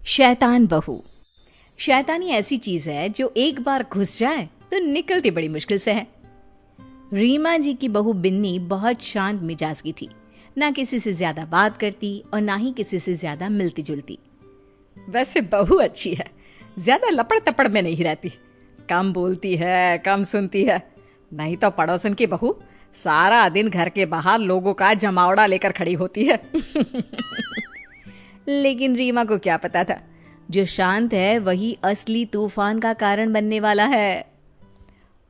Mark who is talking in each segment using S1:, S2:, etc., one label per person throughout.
S1: शैतान बहू। शैतानी ऐसी चीज है जो एक बार घुस जाए तो निकलती बड़ी मुश्किल से है। रीमा जी की बहू बिन्नी बहुत शांत मिजाज की थी, ना किसी से ज्यादा बात करती और ना ही किसी से ज्यादा मिलती जुलती। वैसे बहू अच्छी है, ज्यादा लपड़ तपड़ में नहीं रहती, कम बोलती है, कम सुनती है। नहीं तो पड़ोसन की बहू सारा दिन घर के बाहर लोगों का जमावड़ा लेकर खड़ी होती है। लेकिन रीमा को क्या पता था, जो शांत है वही असली तूफान का कारण बनने वाला है।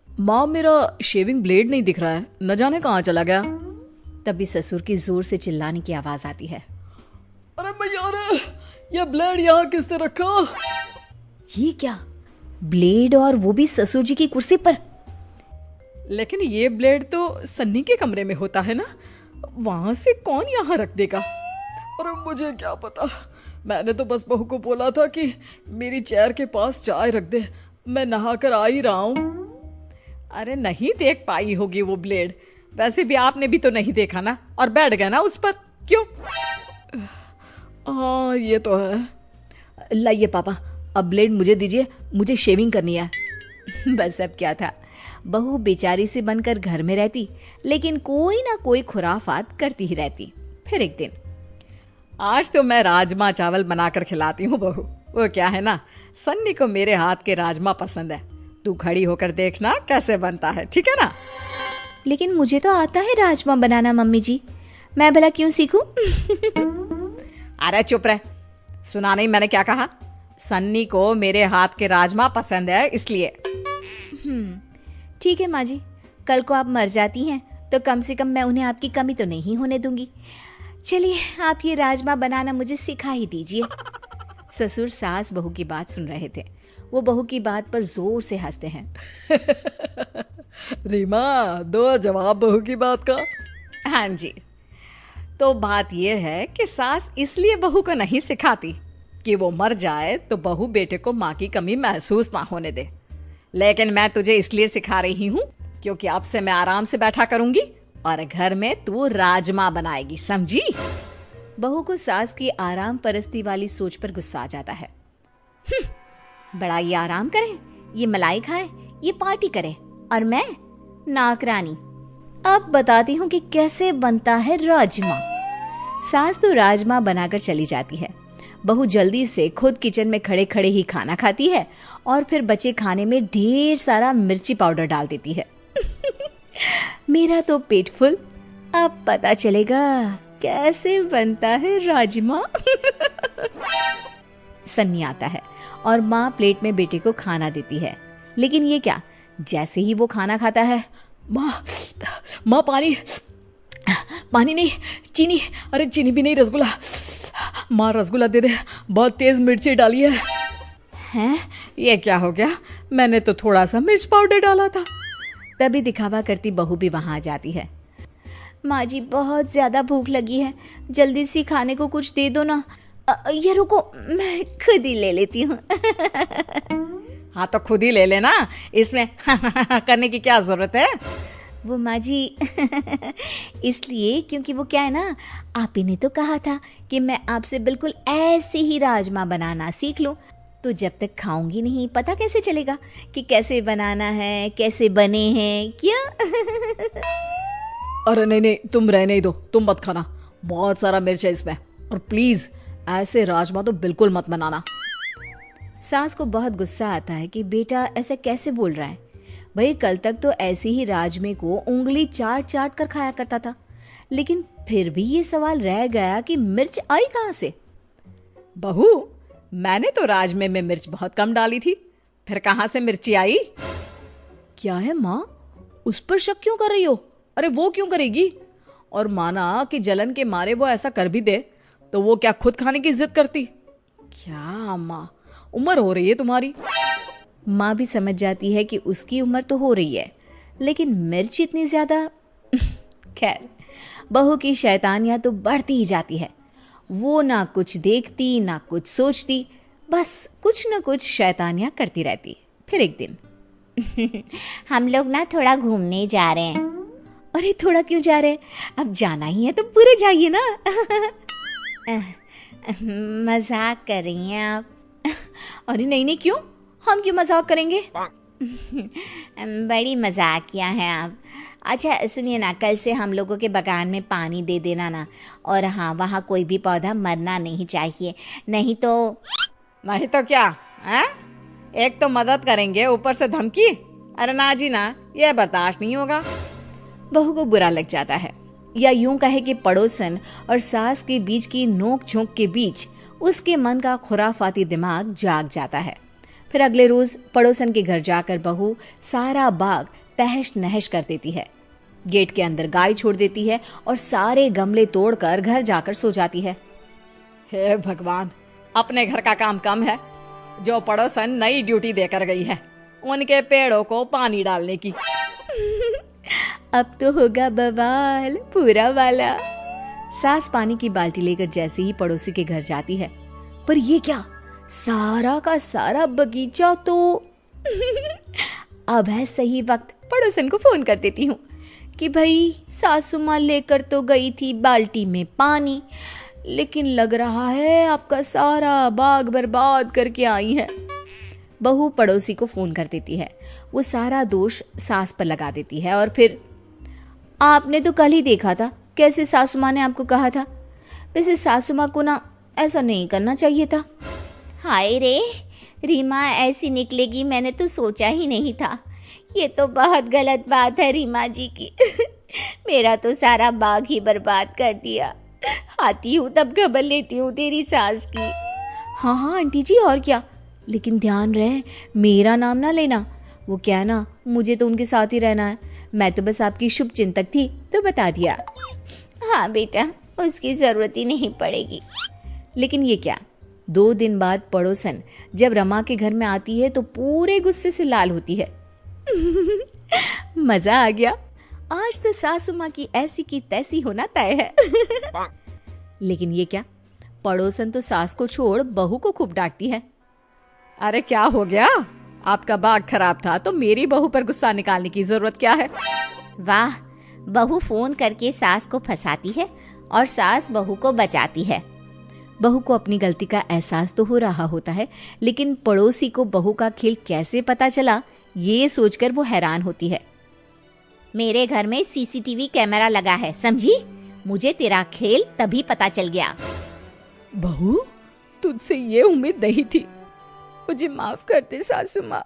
S1: माँ, मेरा शेविंग ब्लेड नहीं दिख रहा है, न जाने कहाँ चला गया। तभी ससुर की जोर से चिल्लाने की आवाज आती है।
S2: अरे भैया, अरे ये ब्लेड यहाँ किसने रखा?
S1: ये क्या, ब्लेड और वो भी ससुर जी की कुर्सी पर?
S2: लेकिन ये ब्लेड तो सन्नी के कमरे में होता है ना, वहां से कौन यहाँ रख देगा? अरे मुझे क्या पता, मैंने तो बस बहू को बोला था कि मेरी चेयर के पास चाय रख दे, मैं नहाकर आ ही रहा हूँ।
S1: अरे नहीं देख पाई होगी वो ब्लेड, वैसे भी आपने भी तो नहीं देखा ना, और बैठ गए ना उस पर, क्यों?
S2: हाँ ये तो है।
S1: लाइए पापा, अब ब्लेड मुझे दीजिए, मुझे शेविंग करनी है। बस अब क्या था, बहू बेचारी से बनकर घर में रहती, लेकिन कोई ना कोई खुराफात करती ही रहती। फिर एक दिन, आज तो मैं राजमा चावल बनाकर खिलाती हूँ बहू। वो क्या है ना, सन्नी को मेरे हाथ के राजमा पसंद है, तू खड़ी होकर देखना कैसे बनता है, ठीक है ना? लेकिन मुझे तो आता है राजमा बनाना मम्मी जी, मैं भला क्यों सीखूं? अरे चुप रह, सुना नहीं मैंने क्या कहा? सन्नी को मेरे हाथ के राजमा पसंद है इसलिए। ठीक है माँ जी, कल को आप मर जाती हैं तो कम से कम मैं उन्हें आपकी कमी तो नहीं होने दूंगी। चलिए आप ये राजमा बनाना मुझे सिखा ही दीजिए। ससुर सास बहू की बात सुन रहे थे, वो बहू की बात पर जोर से हंसते हैं।
S2: रीमा, दो जवाब बहू की बात का।
S1: हाँ जी, तो बात यह है कि सास इसलिए बहू को नहीं सिखाती कि वो मर जाए तो बहू बेटे को माँ की कमी महसूस ना होने दे, लेकिन मैं तुझे इसलिए सिखा रही हूँ क्योंकि अब से मैं आराम से बैठा करूंगी और घर में तू राजमा बनाएगी, समझी? बहू को सास की आराम परस्ती वाली सोच पर गुस्सा आ जाता है। बड़ा ये आराम करे, ये मलाई खाए, ये पार्टी करे, और मैं नाकरानी। अब बताती हूँ कि कैसे बनता है राजमा। सास तो राजमा बनाकर चली जाती है, बहू जल्दी से खुद किचन में खड़े खड़े ही खाना खाती है और फिर बचे खाने में ढेर सारा मिर्ची पाउडर डाल देती है। मेरा तो पेट फुल, अब पता चलेगा कैसे बनता है राजमा। सन्नी आता है और माँ प्लेट में बेटे को खाना देती है, लेकिन ये क्या, जैसे ही वो खाना खाता है,
S2: माँ पानी, पानी नहीं, चीनी, अरे चीनी भी नहीं, रसगुल्ला, माँ रसगुल्ला दे दे, बहुत तेज मिर्ची डाली है।
S1: हैं, ये क्या हो गया, मैंने तो थोड़ा सा मिर्च पाउडर डाला था। तभी दिखावा करती बहू भी वहां आ जाती है। माँ जी बहुत ज्यादा भूख लगी है, जल्दी से खाने को कुछ दे दो ना। ये रुको, मैं खुद ही ले लेती हूँ। हाँ तो खुद ही ले लेना, इसमें करने की क्या जरूरत है? वो माँ जी इसलिए क्योंकि वो क्या है ना, आप ही ने तो कहा था कि मैं आपसे बिल्कुल ऐसे ही राजमा बनाना सीख लूं, तो जब तक खाऊंगी नहीं पता कैसे चलेगा कि कैसे बनाना है, कैसे बने हैं, क्या?
S2: अरे नहीं नहीं, तुम रहने ही दो, तुम मत खाना, बहुत सारा मिर्च है इसमें, और प्लीज ऐसे राजमा तो बिल्कुल मत बनाना।
S1: सास को बहुत गुस्सा आता है कि बेटा ऐसा कैसे बोल रहा है, भाई कल तक तो ऐसे ही राजमे को उंगली चाट चाट कर खाया करता था, लेकिन फिर भी ये सवाल रह गया कि मिर्च आई कहाँ से? बहू, मैंने तो राजमे में मिर्च बहुत कम डाली थी, फिर कहाँ से मिर्ची आई? क्या है माँ, उस पर शक क्यों कर रही हो? अरे वो क्यों करेगी, और माना कि जलन के मारे वो ऐसा कर भी दे तो वो क्या खुद खाने की जिद करती? क्या माँ, उम्र हो रही है तुम्हारी। माँ भी समझ जाती है कि उसकी उम्र तो हो रही है, लेकिन मिर्च इतनी ज्यादा। खैर, बहू की शैतानियां तो बढ़ती ही जाती है, वो ना कुछ देखती ना कुछ सोचती, बस कुछ ना कुछ शैतानियां करती रहती। फिर एक दिन हम लोग ना थोड़ा घूमने जा रहे हैं। अरे थोड़ा क्यों जा रहे हैं, अब जाना ही है तो पूरे जाइए ना। मजाक कर रही हैं आप? अरे नहीं नहीं, क्यों? हम क्यों मजाक करेंगे? बड़ी मजाकिया हैं आप। अच्छा सुनिए ना, कल से हम लोगों के बगान में पानी दे देना ना। और हाँ, वहाँ कोई भी पौधा मरना नहीं चाहिए, नहीं तो।
S2: नहीं तो क्या है? एक तो मदद करेंगे, ऊपर से धमकी? अरे ना जी ना, ये बर्दाश्त नहीं होगा।
S1: बहू को बुरा लग जाता है, या यूं कहे कि पड़ोसन और सास के बीच की नोक झोंक के बीच उसके मन का खुराफाती दिमाग जाग जाता है। फिर अगले रोज पड़ोसन के घर जाकर बहू सारा बाग तहस नहस कर देती है। गेट के अंदर गाय छोड़ देती है और सारे गमले तोड़कर घर जाकर सो जाती है।
S2: हे भगवान, अपने घर का काम कम है, जो पड़ोसन नई ड्यूटी देकर गई है उनके पेड़ों को पानी डालने की।
S1: अब तो होगा बवाल पूरा वाला। सास पानी की बाल्टी लेकर जैसे ही पड़ोसी के घर जाती है, पर ये क्या, सारा का सारा बगीचा तो अब है सही वक्त पड़ोसन को फोन कर देती हूँ कि भाई सासू माँ लेकर तो गई थी बाल्टी में पानी, लेकिन लग रहा है आपका सारा बाग बर्बाद करके आई है। बहू पड़ोसी को फोन कर देती है। वो सारा दोष सास पर लगा देती है और फिर, आपने तो कल ही देखा था कैसे सासू माँ ने आपको कहा था। वैसे सासू माँ को ना ऐसा नहीं करना चाहिए था। हाय रे, रीमा ऐसी निकलेगी मैंने तो सोचा ही नहीं था। ये तो बहुत गलत बात है रीमा जी की। मेरा तो सारा बाग ही बर्बाद कर दिया। आती हूँ तब खबर लेती हूँ तेरी सास की। हाँ हाँ आंटी जी, और क्या, लेकिन ध्यान रहे मेरा नाम ना लेना। वो क्या है ना, मुझे तो उनके साथ ही रहना है। मैं तो बस आपकी शुभ चिंतक थी तो बता दिया। हाँ बेटा, उसकी ज़रूरत ही नहीं पड़ेगी। लेकिन ये क्या, 2 दिन बाद पड़ोसन जब रमा के घर में आती है तो पूरे गुस्से से लाल होती है। मजा आ गया, आज तो सासू माँ की ऐसी की तैसी होना तय है। लेकिन ये क्या, पड़ोसन तो सास को छोड़ बहू को खूब डांटती है।
S2: अरे क्या हो गया, आपका बाग खराब था तो मेरी बहू पर गुस्सा निकालने की जरूरत क्या है?
S1: वाह, बहू फोन करके सास को फंसाती है और सास बहू को बचाती है। बहू को अपनी गलती का एहसास तो हो रहा होता है, लेकिन पड़ोसी को बहू का खेल कैसे पता चला ये सोचकर वो हैरान होती है। मेरे घर में सीसीटीवी कैमरा लगा है, समझी? मुझे तेरा खेल तभी पता चल गया।
S2: बहू, तुझसे ये उम्मीद नहीं थी, मुझे माफ कर दे सासू माँ।